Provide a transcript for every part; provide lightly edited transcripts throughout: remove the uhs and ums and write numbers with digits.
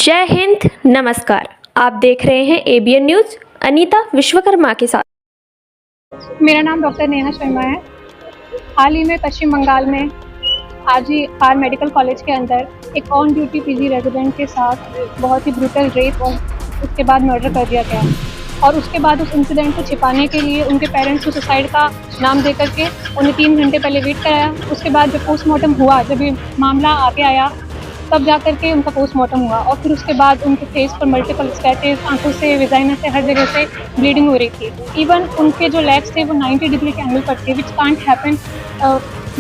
जय हिंद, नमस्कार। आप देख रहे हैं एबीएन न्यूज। अनीता विश्वकर्मा के साथ। मेरा नाम डॉक्टर नेहा शर्मा है। हाल ही में पश्चिम बंगाल में आर मेडिकल कॉलेज के अंदर एक ऑन ड्यूटी पीजी रेजिडेंट के साथ बहुत ही ब्रूटल रेप और उसके बाद मर्डर कर दिया गया। और उसके बाद उस इंसिडेंट को छिपाने के लिए उनके पेरेंट्स को सुसाइड का नाम दे करके उन्हें 3 घंटे पहले वेट कराया। उसके बाद जब पोस्टमार्टम हुआ, जब ये मामला आगे आया, तब जा कर के उनका पोस्टमार्टम हुआ। और फिर उसके बाद उनके फेस पर मल्टीपल स्क्रैचेस, आंखों से, विजाइना से, हर जगह से ब्लीडिंग हो रही थी। इवन उनके जो लेग्स थे वो 90 डिग्री के एंगल पर थे, विच कांट हैपन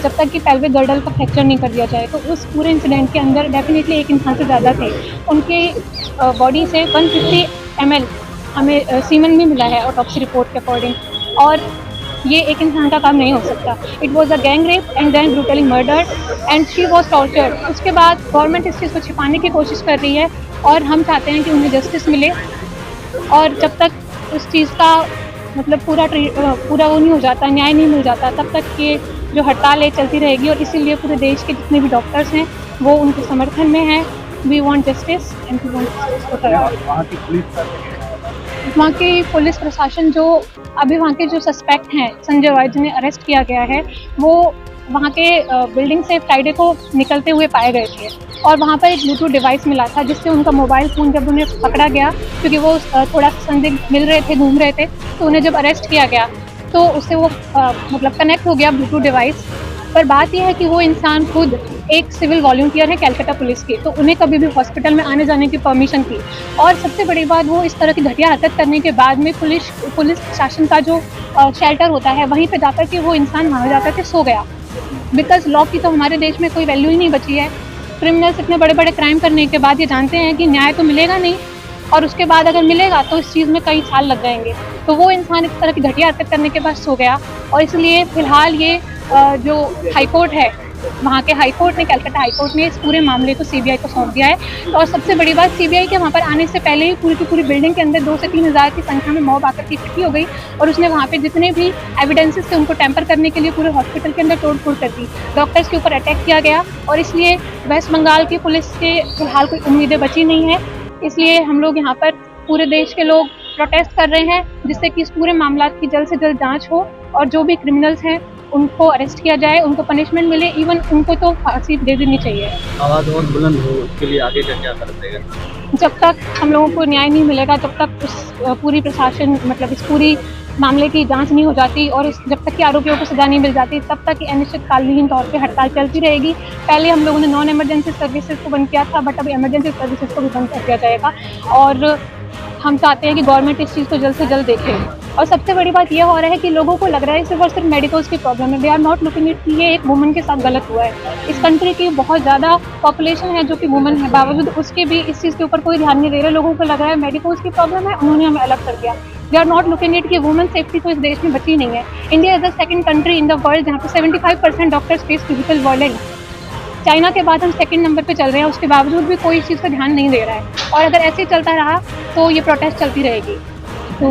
जब तक कि पेल्विक गर्डल का फ्रैक्चर नहीं कर दिया जाए। तो उस पूरे इंसिडेंट के अंदर डेफिनेटली एक इंसान से ज़्यादा थे। उनके बॉडी से 150 ml हमें सीमन भी मिला है ऑटोप्सी रिपोर्ट के अकॉर्डिंग। और ये एक इंसान का काम नहीं हो सकता। It was a gang rape and then brutally murdered and she was tortured. उसके बाद गवर्नमेंट इस चीज़ को छिपाने की कोशिश कर रही है और हम चाहते हैं कि उन्हें जस्टिस मिले। और जब तक उस चीज़ का मतलब पूरा वो नहीं हो जाता, न्याय नहीं मिल जाता, तब तक ये जो हड़ताल है चलती रहेगी। और इसीलिए पूरे देश के जितने भी डॉक्टर्स हैं वो उनके समर्थन में हैं। We want justice and we want वहाँ की पुलिस प्रशासन जो अभी वहाँ के जो सस्पेक्ट हैं संजय वाई जिन्हें अरेस्ट किया गया है, वो वहाँ के बिल्डिंग से फ्राइडे को निकलते हुए पाए गए थे। और वहाँ पर एक ब्लूटूथ डिवाइस मिला था जिससे उनका मोबाइल फ़ोन जब उन्हें पकड़ा गया, क्योंकि वो थोड़ा संदिग्ध मिल रहे थे, घूम रहे थे, तो उन्हें जब अरेस्ट किया गया तो उससे वो मतलब कनेक्ट हो गया ब्लूटूथ डिवाइस। पर बात यह है कि वो इंसान खुद एक सिविल वॉलंटियर है कैलकाटा पुलिस के, तो उन्हें कभी भी हॉस्पिटल में आने जाने की परमिशन थी। और सबसे बड़ी बात, वो इस तरह की घटिया हरकत करने के बाद में पुलिस प्रशासन का जो शेल्टर होता है वहीं पे जाकर के वो इंसान वहाँ जाकर के सो गया। बिकॉज लॉ की तो हमारे देश में कोई वैल्यू ही नहीं बची है। क्रिमिनल्स इतने बड़े बड़े क्राइम करने के बाद ये जानते हैं कि न्याय तो मिलेगा नहीं, और उसके बाद अगर मिलेगा तो इस चीज़ में कई साल लग जाएंगे। तो वो इंसान इस तरह की घटिया हरकत करने के बाद सो गया। और इसलिए फ़िलहाल ये जो हाई कोर्ट है, वहाँ के हाई कोर्ट ने, कैलकाटा हाई कोर्ट ने इस पूरे मामले को सीबीआई को सौंप दिया है। और सबसे बड़ी बात, सीबीआई के वहाँ पर आने से पहले ही पूरी की पूरी बिल्डिंग के अंदर 2 से 3 हज़ार की संख्या में मॉब आकर के इकट्ठी हो गई और उसने वहाँ पे जितने भी एविडेंसेस थे उनको टेम्पर करने के लिए पूरे हॉस्पिटल के अंदर तोड़-फोड़ कर दी। डॉक्टर्स के ऊपर अटैक किया गया और इसलिए वेस्ट बंगाल की पुलिस के फिलहाल कोई उम्मीदें बची नहीं है। इसलिए हम लोग यहाँ पर पूरे देश के लोग प्रोटेस्ट कर रहे हैं, जिससे कि इस पूरे मामला की जल्द से जल्द जाँच हो और जो भी क्रिमिनल्स हैं उनको अरेस्ट किया जाए, उनको पनिशमेंट मिले, इवन उनको तो फांसी दे देनी चाहिए। आवाज़ और बुलंद हो, उसके लिए आगे का क्या करते हैं? जब तक हम लोगों को न्याय नहीं मिलेगा, जब तक उस पूरी प्रशासन मतलब इस पूरी मामले की जांच नहीं हो जाती और जब तक कि आरोपियों को सजा नहीं मिल जाती, तब तक अनिश्चितकालीन तौर पे हड़ताल चलती रहेगी। पहले हम लोगों ने नॉन इमरजेंसी सर्विसेज को बंद किया था, बट अब इमरजेंसी सर्विसेज को भी बंद कर दिया जाएगा। और हम चाहते हैं कि गवर्नमेंट इस चीज़ को जल्द से जल्द देखे। और सबसे बड़ी बात यह हो रहा है कि लोगों को लग रहा है सिर्फ और सिर्फ मेडिकल्स की प्रॉब्लम है। They are not looking it कि ये एक वुमन के साथ गलत हुआ है। इस कंट्री की बहुत ज़्यादा पॉपुलेशन है जो कि वुमन है, बावजूद उसके भी इस चीज़ के ऊपर कोई ध्यान नहीं दे रहे। लोगों को लग रहा है मेडिकल्स की प्रॉब्लम है, उन्होंने हमें अलग कर दिया। They are not looking it कि वुमन सेफ्टी तो इस देश में बची नहीं है। India is the second country in the world जहाँ पे 75% doctors face physical violence. China के बाद हम सेकंड नंबर पे चल रहे हैं, उसके बावजूद भी कोई इस चीज़ पर ध्यान नहीं दे रहा है। और अगर ऐसे ही चलता रहा तो ये प्रोटेस्ट चलती रहेगी। तो